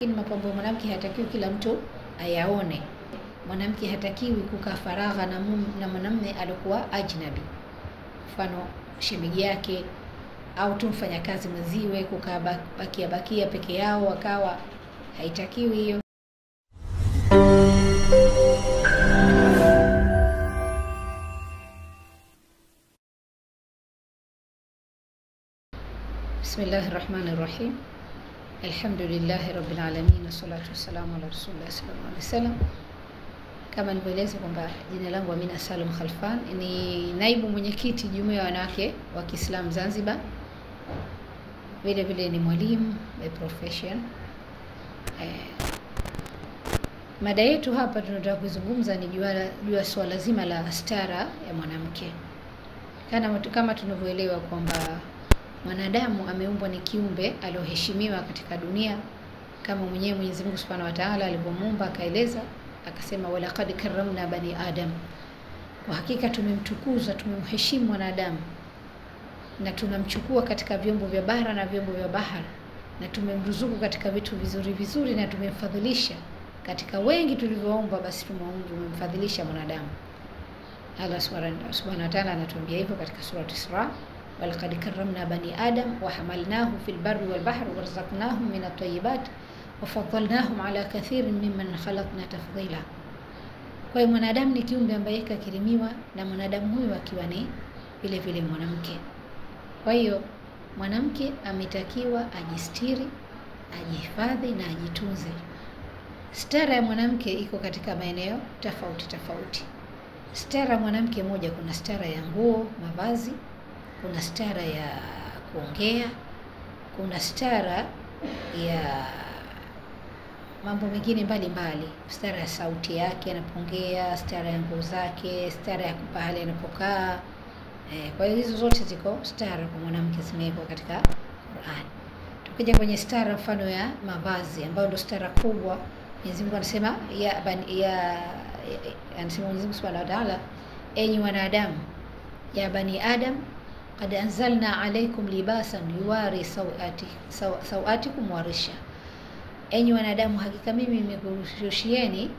Lakini mapambo mwanamke hatakiwi kila mtu ayaone. Mwanamke hatakiwi kukaa faragha na mwanamume alikuwa ajnabi. Mfano shemeji yake au tu mfanyakazi mwenziwe kukaa bakia peke yao wakawa, haitakiwi hiyo. Bismillahirrahmanirrahim. Alhamdulillahi rabbil alamin, wassalatu wassalamu ala rasulillah sallallahu alaihi wasallam. Kama nilivyoeleza kwamba jina langu Amina Salum Khalfan, ni naibu mwenyekiti Jumuiya ya Wanawake wa Kiislamu Zanzibar. Vile vile ni mwalimu by profession. Mada yetu hapa tunataka kuzungumza ni jua swala zima la stara ya mwanamke. Kama tunavyoelewa kwamba mwanadamu ameumbwa ni kiumbe alioheshimiwa katika dunia, kama mwenyewe Mwenyezi Mungu Subhanahu wa Ta'ala alipomuumba akaeleza akasema, walaqad karramna bani adam, kwa hakika tumemtukuza tumemheshimu mwanadamu na tunamchukua katika vyombo vya bara na vyombo vya bahari, na tumemruzuku katika vitu vizuri vizuri, na tumemfadhilisha katika wengi tulivyoomba, basi tumemfadhilisha mwanadamu. Allah Subhanahu wa Ta'ala anatuambia hivyo katika sura Isra, walaqad karramna bani adam wa hamalnahum fil barri wal bahri warzaqnahum min at-tayyibat wa faddalnahum ala kathirin mimman khalaqna tafdhila. Kwa hiyo mwanadamu ni kiumbe ambaye kakirimiwa, na mwanadamu huyu akiwa ni vile vile mwanamke. Kwa hiyo mwanamke ametakiwa ajistiri, ajihifadhi na ajitunze. Stara ya mwanamke iko katika maeneo tofauti tofauti. Stara ya mwanamke moja, kuna stara ya nguo, mavazi, kuna stara ya kuongea, kuna stara ya mambo mengine mbalimbali, stara ya sauti yake anapoongea, stara ya nguo zake, stara ya pahali anapokaa. Kwa hiyo hizo zote ziko stara kwa mwanamke, zimewekwa katika Qur'an. Tukija kwenye stara mfano ya mavazi ambayo ndio stara kubwa, Mwenyezi Mungu anasema anasema Mwenyezi Mungu Subhanahu wa Ta'ala, enyi wanadamu, ya bani adam qad anzalna alaykum libasan yuwari sawatikum warisha, enyi wanadamu, hakika mimi nimekushushieni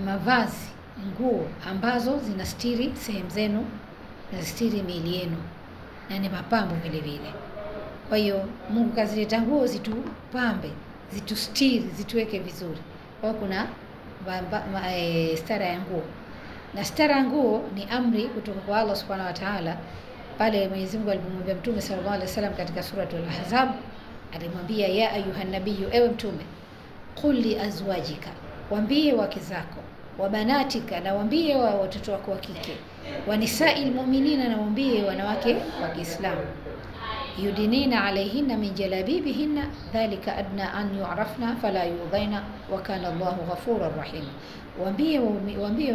mavazi, nguo ambazo zinastiri sehemu zenu na zistiri miili yenu, na ni mapambo vile vile. Kwa hiyo Mungu kazileta nguo zitupambe, zitustiri, zituweke vizuri. Kwa kuna stara ya nguo, na stara ya nguo ni amri kutoka kwa Allah Subhanahu wa Ta'ala. Pale Mwenyezi Mungu alipomwambia Mtume sallallahu alaihi wasallam katika suratul Ahzab, alimwambia ya ayuhan nabiyyu, ewe Mtume, qul li azwajika, waambie wake zako, wa banatika, na waambie watoto wako wa kike, wa nisa'il mu'minina, na waambie wanawake wa Kiislamu, yudinina alayhinna min jalabibihinna dhalika adna an yu'rafna fala yudhaina wa kana Allahu ghafurur rahim. Waambie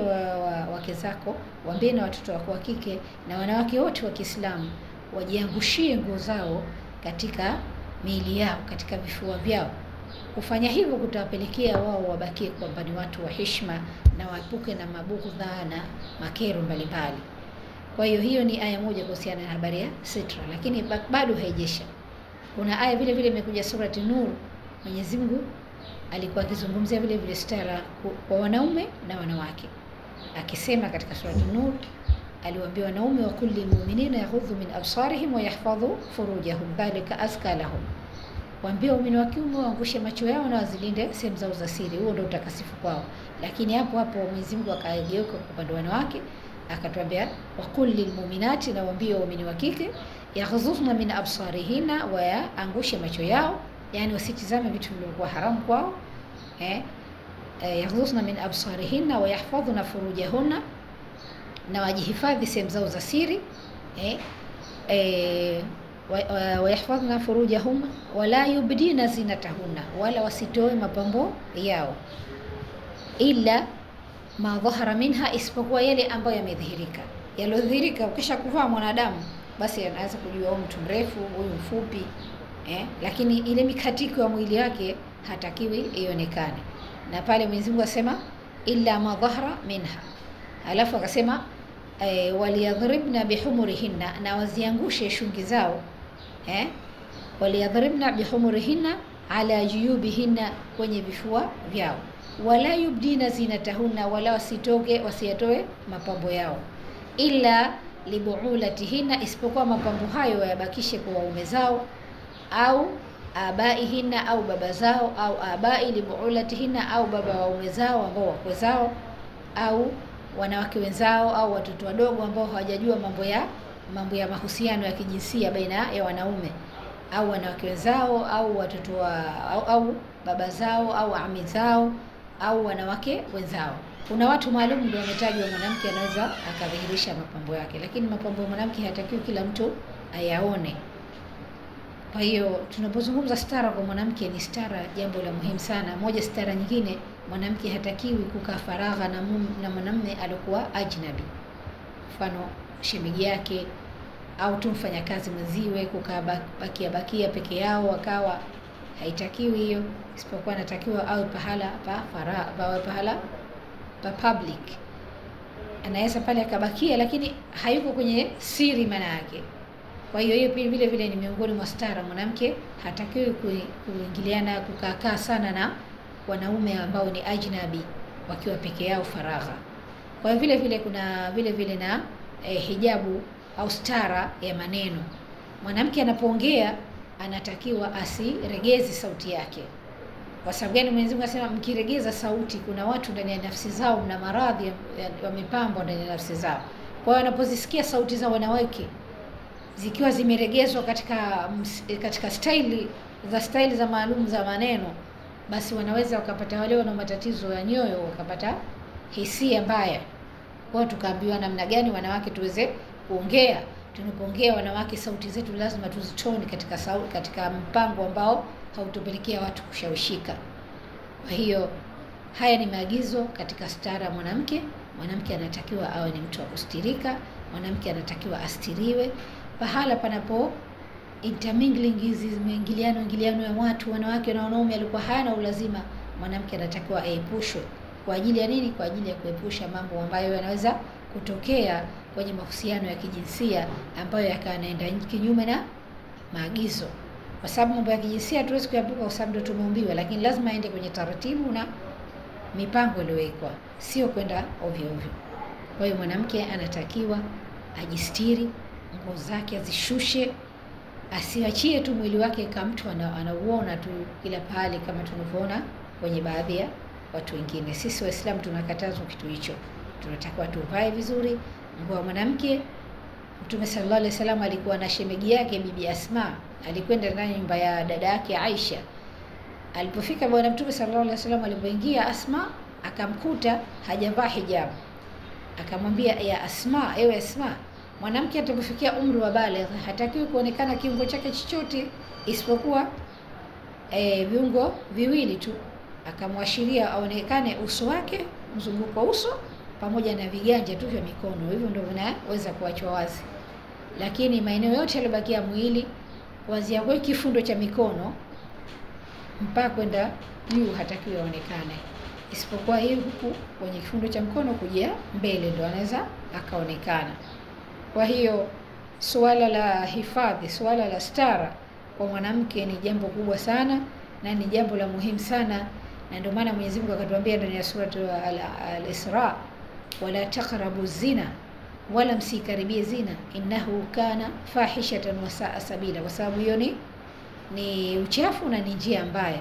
wake zako, waambie na watoto wako wa kike na wanawake wote wa Kiislamu wajiangushie nguo zao katika miili yao, katika vifua vyao. Kufanya hivyo kutawapelekea wao wabakie kwamba ni watu wa heshima na waepuke na mabughudha na makero mbalimbali. Kwa hiyo ni aya moja kuhusiana na habari ya sitra, lakini bado haijesha. Kuna aya vile vile imekuja surati Nur, Mwenyezi Mungu alikuwa akizungumzia vile vile stara kwa wanaume na wanawake, akisema katika surati Nur, aliwaambia wanaume, wa kulli mu'minina yaghuddu min absarihim wa yahfadhu furujahum dhalika azka lahum, waambie waumini wa kiume waangushe macho yao na wazilinde sehemu zao za siri, huo ndio utakasifu kwao. Lakini hapo Mwenyezi Mungu akageuka kwa upande wa wanawake akatuambia, wa kulli mu'minati, na waambie waumini wa kike, yaghudhuna min absarihinna, wa yaangushe macho yao, yani wasitizame vitu vilivyokuwa haramu kwao. Yaghudhuna min absarihinna wa yahfadhuna furujahunna, na wajihifadhi sehemu zao za siri. Wa yahfadhuna furujahum wala yubdina zinatahunna, wala wasitoe mapambo yao, ila ma dhahara minha, isipokuwa yale ambayo yamedhihirika. Yalodhihirika ukisha kuvaa mwanadamu, basi anaweza kujua huyu mtu mrefu, huyu mfupi, lakini ile mikatiko ya mwili wake hatakiwi ionekane. Na pale Mwenyezi Mungu asema illa ma dhahara minha, alafu akasema waliyadhribna bihumurihinna, na waziangushe shungi zao, waliyadhribna bihumurihinna ala juyubihinna, kwenye vifua vyao, wala yubdina zinatahunna, wala wasiyatoe mapambo yao, illa libuulatihinna, isipokuwa mapambo hayo wayabakishe kwa waume zao, au abaihinna, au baba zao, au abai libuulatihinna, au baba waume zao ambao wakwe zao, au wanawake wenzao, au watoto wadogo ambao hawajajua mambo ya mahusiano ya kijinsia baina ya wanaume, au wanawake wenzao, au watoto au baba zao, au ami zao, au wanawake wenzao. Kuna watu maalum ndio wametajwa mwanamke anaweza akadhihirisha mapambo yake, lakini mapambo ya mwanamke hatakiwi kila mtu ayaone. Kwa hiyo tunapozungumza stara kwa mwanamke, ni stara jambo la muhimu sana. Moja, stara nyingine, mwanamke hatakiwi kukaa faragha na mwanamume alikuwa ajnabi, mfano shemeji yake au tu mfanyakazi mwenziwe, kukaa bakia peke yao wakawa, haitakiwi hiyo, isipokuwa anatakiwa awe pahala pa faragha, pahala pa public. Anaweza pale akabakia, lakini hayuko kwenye siri maana yake. Kwa hiyo hiyo vile vile ni miongoni mwa stara. Mwanamke hatakiwi kuingiliana, kukaa sana na wanaume ambao ni ajnabi wakiwa peke yao faragha. Kwa hiyo vile vile na hijabu au stara ya maneno. Mwanamke anapoongea anatakiwa asiregeze sauti yake. Kwa sababu gani? Mwenyezi Mungu anasema mkiregeza sauti, kuna watu ndani ya nafsi zao mna maradhi wamepambwa ndani ya nafsi zao. Kwa hiyo wanapozisikia sauti za wanawake zikiwa zimeregezwa katika staili za maalum za maneno, basi wanaweza wakapata, wale wana matatizo ya nyoyo wakapata hisia mbaya. Kwa hiyo tukaambiwa namna gani wanawake tuweze kuongea. Tunapoongea wanawake, sauti zetu lazima tuzitone katika mpango ambao hautopelekea watu kushawishika. Kwa hiyo haya ni maagizo katika stara mwanamke. Mwanamke anatakiwa awe ni mtu wa kustirika, mwanamke anatakiwa astiriwe. Pahala panapo intermingling, hizi ingiliano ya watu, wanawake na wanaume, alikuwa hana ulazima, mwanamke anatakiwa aepushwe. Kwa ajili ya nini? Kwa ajili ya kuepusha mambo ambayo yanaweza kutokea kwenye mahusiano ya kijinsia ambayo yanaenda kinyume na maagizo. Kwa sababu mambo ya kijinsia hatuwezi kuyaepuka kwa sababu ndio tumeumbiwa, lakini lazima aende kwenye taratibu na mipango iliyowekwa, sio kwenda ovyo ovyo. Kwa hiyo mwanamke anatakiwa ajistiri, nguo zake azishushe, asiachie tu mwili wake kama mtu anauona tu kila pale kama tunavyoona kwenye baadhi ya watu wengine. Sisi Waislamu tunakatazwa kitu hicho. Tunatakiwa tuvae vizuri. Nguo ya mwanamke, Mtume sallallahu alaihi wasallam alikuwa na shemeji yake Bibi Asma, alikwenda ndani ya nyumba ya dada yake Aisha. Alipofika bwana Mtume sallallahu alaihi wasallam, alipoingia Asma akamkuta hajavaa hijabu. Akamwambia, ya Asma, ewe Asma, mwanamke atakapofikia umri wa baligh hatakiwi kuonekana kiungo chake chochote isipokuwa viungo viwili tu. Akamwashiria aonekane uso wake, mzunguko wa uso pamoja na viganja tu vya mikono, hivyo ndio vinaweza kuachwa wazi. Lakini maeneo yote yaliyobakia mwili, kuanzia kwa kifundo cha mikono mpaka kwenda juu hatakiwi aonekane, isipokuwa hii huku kwenye kifundo cha mkono kuja mbele ndio anaweza akaonekana. Kwa hiyo suala la hifadhi, suala la stara kwa mwanamke ni jambo kubwa sana na ni jambo la muhimu sana, na ndio maana Mwenyezi Mungu akatuambia ndani ya sura al-Isra, wala taqrabu zina, wala msikaribie zina, innahu kana fahishatan wa saa sabila, kwa sababu hiyo ni uchafu na ni njia mbaya.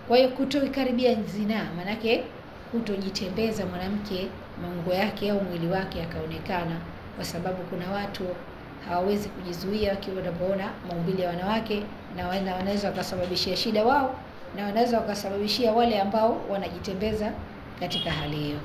Kwa hiyo kutoikaribia zina manake kutojitembeza mwanamke maungo yake au mwili wake akaonekana, kwa sababu kuna watu hawawezi kujizuia wakiwa wanapoona maumbile ya wanawake, na wanaweza wakasababishia shida wao na wanaweza wakasababishia wale ambao wanajitembeza katika hali hiyo.